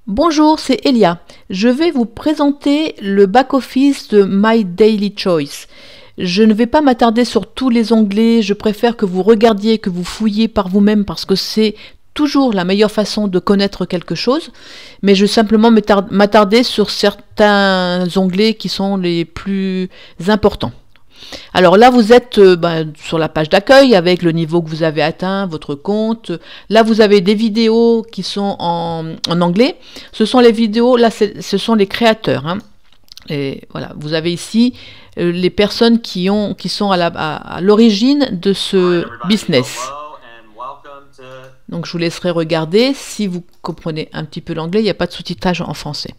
Bonjour, c'est Elia. Je vais vous présenter le back-office de My Daily Choice. Je ne vais pas m'attarder sur tous les onglets, je préfère que vous regardiez, que vous fouilliez par vous-même parce que c'est toujours la meilleure façon de connaître quelque chose, mais je vais simplement m'attarder sur certains onglets qui sont les plus importants. Alors là, vous êtes sur la page d'accueil avec le niveau que vous avez atteint, votre compte. Là, vous avez des vidéos qui sont en anglais. Ce sont les vidéos, là, ce sont les créateurs. Hein. Et voilà, vous avez ici les personnes qui sont à l'origine de ce business. Donc, je vous laisserai regarder. Si vous comprenez un petit peu l'anglais, il n'y a pas de sous-titrage en français.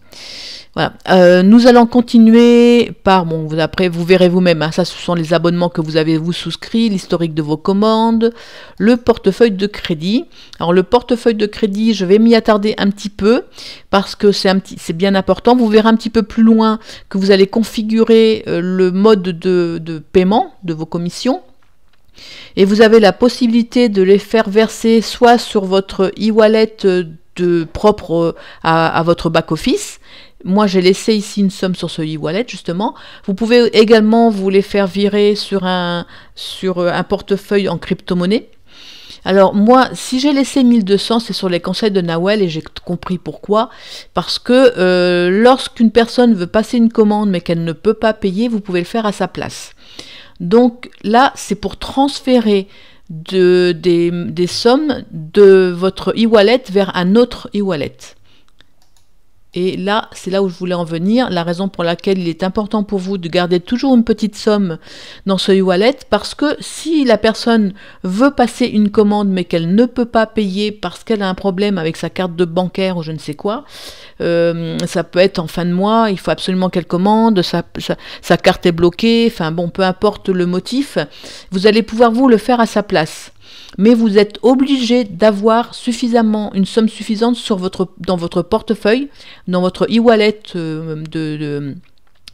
Voilà. Nous allons continuer par, après vous verrez vous-même, hein, ça ce sont les abonnements que vous avez vous souscrits, l'historique de vos commandes, le portefeuille de crédit. Alors le portefeuille de crédit, je vais m'y attarder un petit peu parce que c'est bien important. Vous verrez un petit peu plus loin que vous allez configurer le mode de paiement de vos commissions. Et vous avez la possibilité de les faire verser soit sur votre e-wallet propre à votre back-office. Moi, j'ai laissé ici une somme sur ce e-wallet, justement. Vous pouvez également vous les faire virer sur un portefeuille en crypto-monnaie. Alors, moi, si j'ai laissé 1200, c'est sur les conseils de Nawel et j'ai compris pourquoi. Parce que lorsqu'une personne veut passer une commande mais qu'elle ne peut pas payer, vous pouvez le faire à sa place. Donc là, c'est pour transférer des sommes de votre e-wallet vers un autre e-wallet. Et là, c'est là où je voulais en venir, la raison pour laquelle il est important pour vous de garder toujours une petite somme dans ce e-wallet, parce que si la personne veut passer une commande mais qu'elle ne peut pas payer parce qu'elle a un problème avec sa carte de bancaire ou je ne sais quoi, ça peut être en fin de mois, il faut absolument qu'elle commande, sa carte est bloquée, enfin bon, peu importe le motif, vous allez pouvoir vous le faire à sa place. Mais vous êtes obligé d'avoir une somme suffisante dans votre portefeuille, dans votre e-wallet de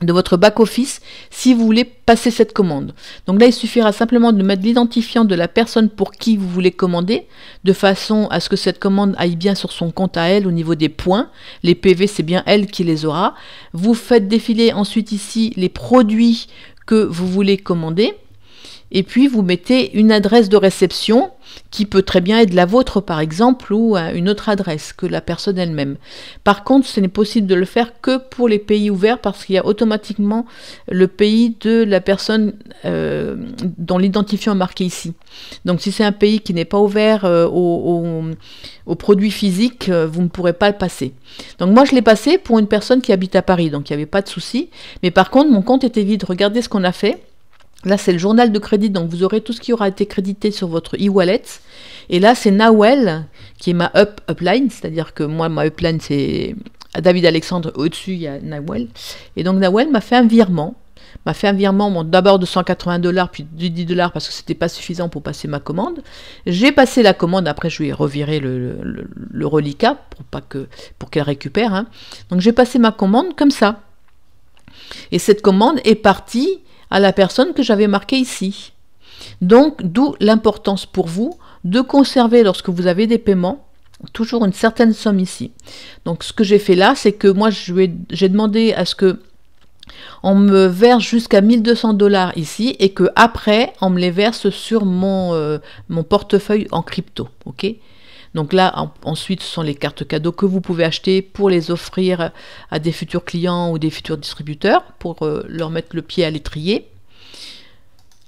votre back-office, si vous voulez passer cette commande. Donc là, il suffira simplement de mettre l'identifiant de la personne pour qui vous voulez commander, de façon à ce que cette commande aille bien sur son compte à elle au niveau des points. Les PV, c'est bien elle qui les aura. Vous faites défiler ensuite ici les produits que vous voulez commander. Et puis, vous mettez une adresse de réception qui peut très bien être la vôtre, par exemple, ou une autre adresse que la personne elle-même. Par contre, ce n'est possible de le faire que pour les pays ouverts parce qu'il y a automatiquement le pays de la personne dont l'identifiant est marqué ici. Donc, si c'est un pays qui n'est pas ouvert aux produits physiques, vous ne pourrez pas le passer. Donc, moi, je l'ai passé pour une personne qui habite à Paris, donc il n'y avait pas de souci. Mais par contre, mon compte était vide. Regardez ce qu'on a fait. Là, c'est le journal de crédit, donc vous aurez tout ce qui aura été crédité sur votre e-wallet. Et là, c'est Nawel, qui est ma upline, c'est-à-dire que moi, ma upline, c'est David Alexandre, au-dessus, il y a Nawel. Et donc, Nawel m'a fait un virement. D'abord de 180 $, puis de 10 $ parce que c'était pas suffisant pour passer ma commande. J'ai passé la commande, après je lui ai reviré le reliquat pour qu'elle récupère. Hein. Donc, j'ai passé ma commande comme ça. Et cette commande est partie à la personne que j'avais marquée ici. Donc, d'où l'importance pour vous de conserver, lorsque vous avez des paiements, toujours une certaine somme ici. Donc, ce que j'ai fait là, c'est que moi, j'ai demandé à ce que on me verse jusqu'à 1200 $ ici et que après on me les verse sur mon portefeuille en crypto. Ok ? Donc là, ensuite, ce sont les cartes cadeaux que vous pouvez acheter pour les offrir à des futurs clients ou des futurs distributeurs pour leur mettre le pied à l'étrier.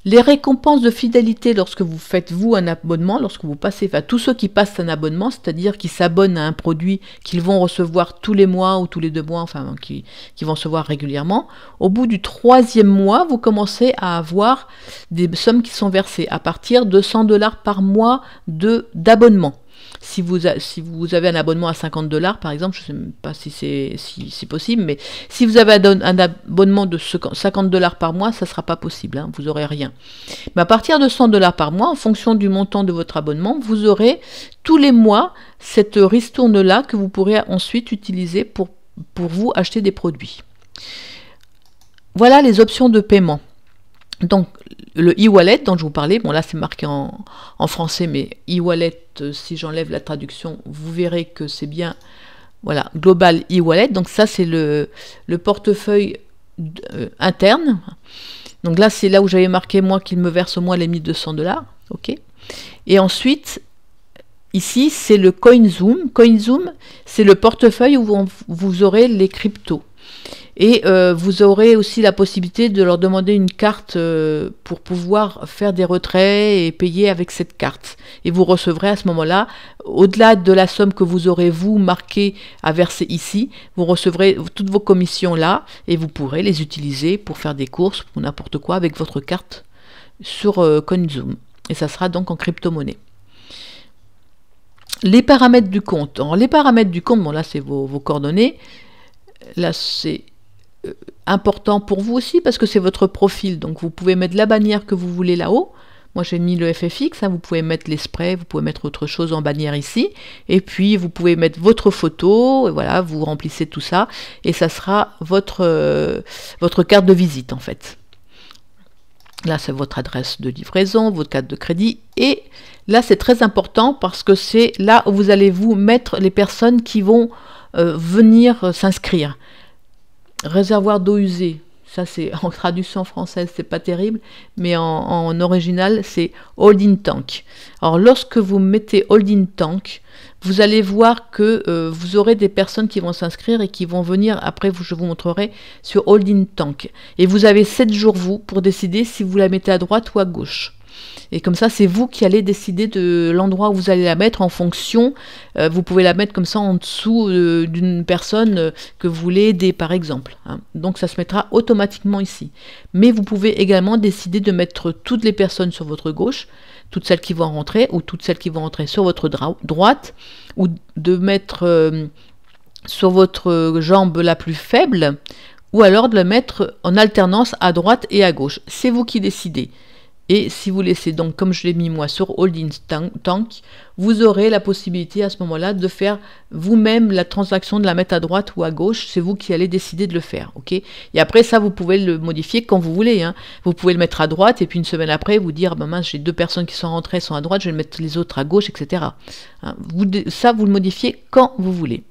Les récompenses de fidélité lorsque vous faites, vous, un abonnement, lorsque vous passez, enfin, tous ceux qui passent un abonnement, c'est-à-dire qui s'abonnent à un produit qu'ils vont recevoir tous les mois ou tous les 2 mois, enfin, qui vont recevoir régulièrement, au bout du 3e mois, vous commencez à avoir des sommes qui sont versées à partir de 100 $ par mois d'abonnement. Si vous avez un abonnement à 50 $, par exemple, je ne sais pas si c'est possible, mais si vous avez un abonnement de 50 $ par mois, ça ne sera pas possible, hein, vous n'aurez rien. Mais à partir de 100 $ par mois, en fonction du montant de votre abonnement, vous aurez tous les mois cette ristourne-là que vous pourrez ensuite utiliser pour vous acheter des produits. Voilà les options de paiement. Donc, le e-wallet dont je vous parlais, bon là c'est marqué en français, mais e-wallet, si j'enlève la traduction, vous verrez que c'est bien Voilà, Global e-wallet. Donc ça, c'est le portefeuille interne. Donc là, c'est là où j'avais marqué, moi, qu'il me verse au moins les 1200 $. OK. Et ensuite, ici, c'est le CoinZoom. CoinZoom, c'est le portefeuille où vous aurez les cryptos. Et vous aurez aussi la possibilité de leur demander une carte pour pouvoir faire des retraits et payer avec cette carte. Et vous recevrez à ce moment-là, au-delà de la somme que vous aurez, vous, marquée à verser ici, vous recevrez toutes vos commissions là et vous pourrez les utiliser pour faire des courses ou n'importe quoi avec votre carte sur CoinZoom. Et ça sera donc en crypto-monnaie. Les paramètres du compte. Alors, les paramètres du compte, bon là c'est vos coordonnées. Là c'est important pour vous aussi parce que c'est votre profil, donc vous pouvez mettre la bannière que vous voulez là-haut. Moi j'ai mis le FFX, hein, vous pouvez mettre les sprays, vous pouvez mettre autre chose en bannière ici, et puis vous pouvez mettre votre photo, et voilà, vous remplissez tout ça, et ça sera votre carte de visite en fait. Là c'est votre adresse de livraison, votre carte de crédit, et là c'est très important parce que c'est là où vous allez vous mettre les personnes qui vont venir s'inscrire. Réservoir d'eau usée, ça c'est en traduction française, c'est pas terrible, mais en original c'est holding tank. Alors lorsque vous mettez holding tank, vous allez voir que vous aurez des personnes qui vont s'inscrire et qui vont venir, après je vous montrerai, sur holding tank. Et vous avez 7 jours vous pour décider si vous la mettez à droite ou à gauche. Et comme ça, c'est vous qui allez décider de l'endroit où vous allez la mettre en fonction. Vous pouvez la mettre comme ça en dessous d'une personne que vous voulez aider, par exemple. Hein. Donc ça se mettra automatiquement ici. Mais vous pouvez également décider de mettre toutes les personnes sur votre gauche, toutes celles qui vont rentrer, ou toutes celles qui vont rentrer sur votre droite, ou de mettre sur votre jambe la plus faible, ou alors de la mettre en alternance à droite et à gauche. C'est vous qui décidez. Et si vous laissez donc, comme je l'ai mis moi, sur Holding Tank, vous aurez la possibilité à ce moment-là de faire vous-même la transaction, de la mettre à droite ou à gauche. C'est vous qui allez décider de le faire. Ok. Et après ça, vous pouvez le modifier quand vous voulez. Hein. Vous pouvez le mettre à droite et puis une semaine après, vous dire, ben mince, j'ai 2 personnes qui sont rentrées, sont à droite, je vais mettre les autres à gauche, etc. Hein. Ça, vous le modifiez quand vous voulez.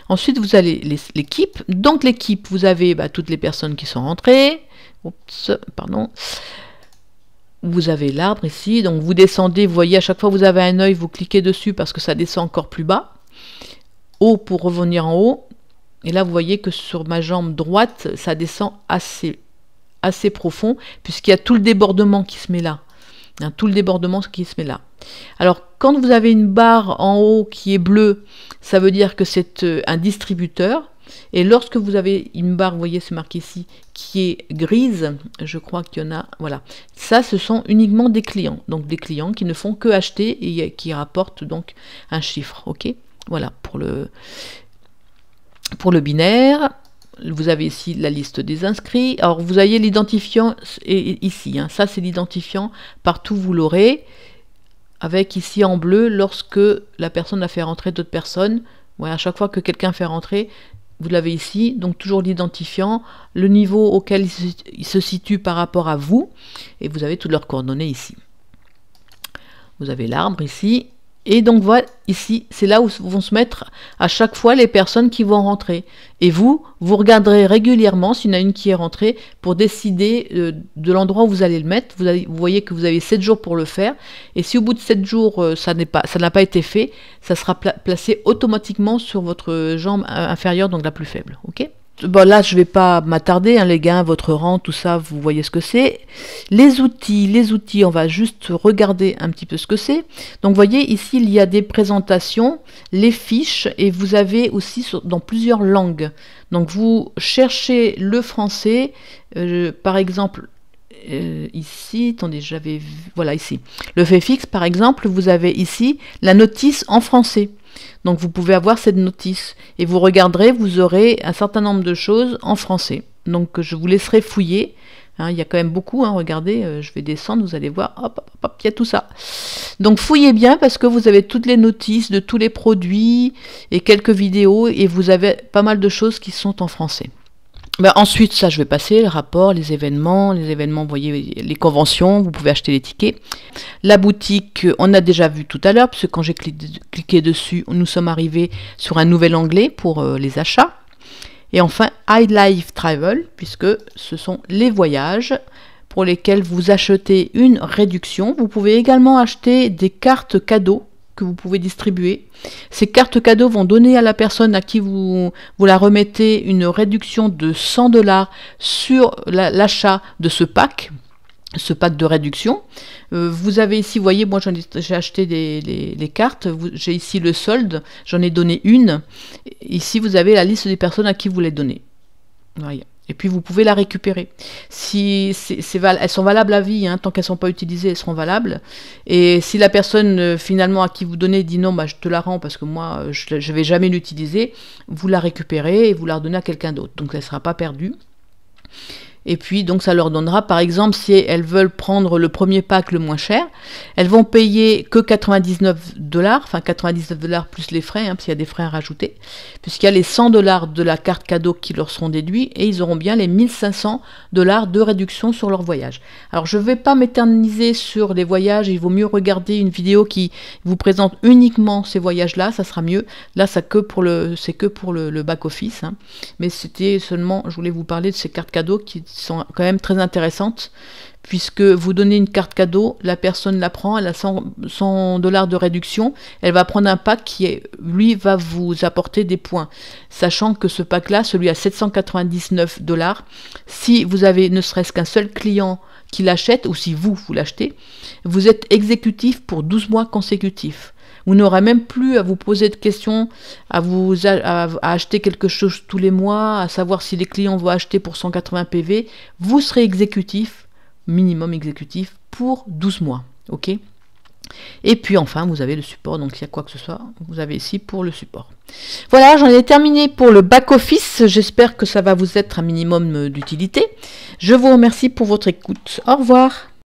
Ensuite, vous avez l'équipe. Donc l'équipe, vous avez toutes les personnes qui sont rentrées. Oups, pardon. Vous avez l'arbre ici, donc vous descendez, vous voyez à chaque fois que vous avez un œil, vous cliquez dessus parce que ça descend encore plus bas. Haut pour revenir en haut. Et là vous voyez que sur ma jambe droite, ça descend assez profond, puisqu'il y a tout le débordement qui se met là. Hein, tout le débordement qui se met là. Alors quand vous avez une barre en haut qui est bleue, ça veut dire que c'est un distributeur. Et lorsque vous avez une barre, vous voyez, c'est marqué ici, qui est grise, je crois qu'il y en a, voilà. Ça, ce sont uniquement des clients. Donc des clients qui ne font que acheter et qui rapportent donc un chiffre. Ok. Voilà, pour le binaire. Vous avez ici la liste des inscrits. Alors vous avez l'identifiant ici. Hein. Ça, c'est l'identifiant. Partout, vous l'aurez. Avec ici en bleu, lorsque la personne a fait rentrer d'autres personnes. Ouais, à chaque fois que quelqu'un fait rentrer, vous l'avez ici, donc toujours l'identifiant, le niveau auquel il se situe par rapport à vous, et vous avez toutes leurs coordonnées ici. Vous avez l'arbre ici, et donc voilà, ici, c'est là où vont se mettre à chaque fois les personnes qui vont rentrer. Et vous regarderez régulièrement s'il y en a une qui est rentrée pour décider de l'endroit où vous allez le mettre. Vous voyez que vous avez 7 jours pour le faire. Et si au bout de 7 jours, ça n'a pas été fait, ça sera placé automatiquement sur votre jambe inférieure, donc la plus faible. Ok ? Bon, là, je ne vais pas m'attarder, hein, les gars, votre rang, tout ça, vous voyez ce que c'est. Les outils, on va juste regarder un petit peu ce que c'est. Donc, vous voyez, ici, il y a des présentations, les fiches, et vous avez aussi dans plusieurs langues. Donc, vous cherchez le français, par exemple, ici, attendez, j'avais vu, voilà, ici. Le FFX, par exemple, vous avez ici la notice en français. Donc vous pouvez avoir cette notice et vous regarderez, vous aurez un certain nombre de choses en français. Donc je vous laisserai fouiller. Hein, il y a quand même beaucoup, hein, regardez, je vais descendre, vous allez voir, hop, hop, hop, il y a tout ça. Donc fouillez bien parce que vous avez toutes les notices de tous les produits et quelques vidéos et vous avez pas mal de choses qui sont en français. Ben, ensuite, ça je vais passer, le rapport, les événements, vous voyez, les conventions, vous pouvez acheter les tickets. La boutique, on a déjà vu tout à l'heure, parce que quand j'ai cliqué dessus, nous sommes arrivés sur un nouvel onglet pour les achats. Et enfin, iLife Travel, puisque ce sont les voyages pour lesquels vous achetez une réduction. Vous pouvez également acheter des cartes cadeaux que vous pouvez distribuer. Ces cartes cadeaux vont donner à la personne à qui vous la remettez une réduction de 100 $ sur l'achat de ce pack de réduction. Vous avez ici, vous voyez, moi j'ai acheté les cartes, j'ai ici le solde, j'en ai donné une. Ici vous avez la liste des personnes à qui vous les donnez. Voyez. Et puis vous pouvez la récupérer. Si elles sont valables à vie, hein, tant qu'elles ne sont pas utilisées, elles seront valables. Et si la personne finalement à qui vous donnez dit non, bah, je te la rends parce que moi je ne vais jamais l'utiliser, vous la récupérez et vous la redonnez à quelqu'un d'autre. Donc elle ne sera pas perdue. Et puis donc ça leur donnera, par exemple, si elles veulent prendre le premier pack le moins cher, elles vont payer que 99 $, enfin 99 $ plus les frais, hein, parce qu'il y a des frais à rajouter, puisqu'il y a les 100 $ de la carte cadeau qui leur seront déduits, et ils auront bien les 1500 $ de réduction sur leur voyage. Alors je ne vais pas m'éterniser sur les voyages, il vaut mieux regarder une vidéo qui vous présente uniquement ces voyages-là, ça sera mieux. Là c'est que pour le back-office, hein. Mais c'était seulement, je voulais vous parler de ces cartes cadeaux qui sont quand même très intéressantes, puisque vous donnez une carte cadeau, la personne la prend, elle a 100 $ de réduction, elle va prendre un pack qui, lui, va vous apporter des points. Sachant que ce pack-là, celui à 799 $, si vous avez ne serait-ce qu'un seul client qui l'achète, ou si vous l'achetez, vous êtes exécutif pour 12 mois consécutifs. Vous n'aurez même plus à vous poser de questions, à acheter quelque chose tous les mois, à savoir si les clients vont acheter pour 180 PV. Vous serez exécutif, minimum exécutif, pour 12 mois. Ok ? Et puis enfin, vous avez le support, donc s'il y a quoi que ce soit, vous avez ici pour le support. Voilà, j'en ai terminé pour le back-office. J'espère que ça va vous être un minimum d'utilité. Je vous remercie pour votre écoute. Au revoir.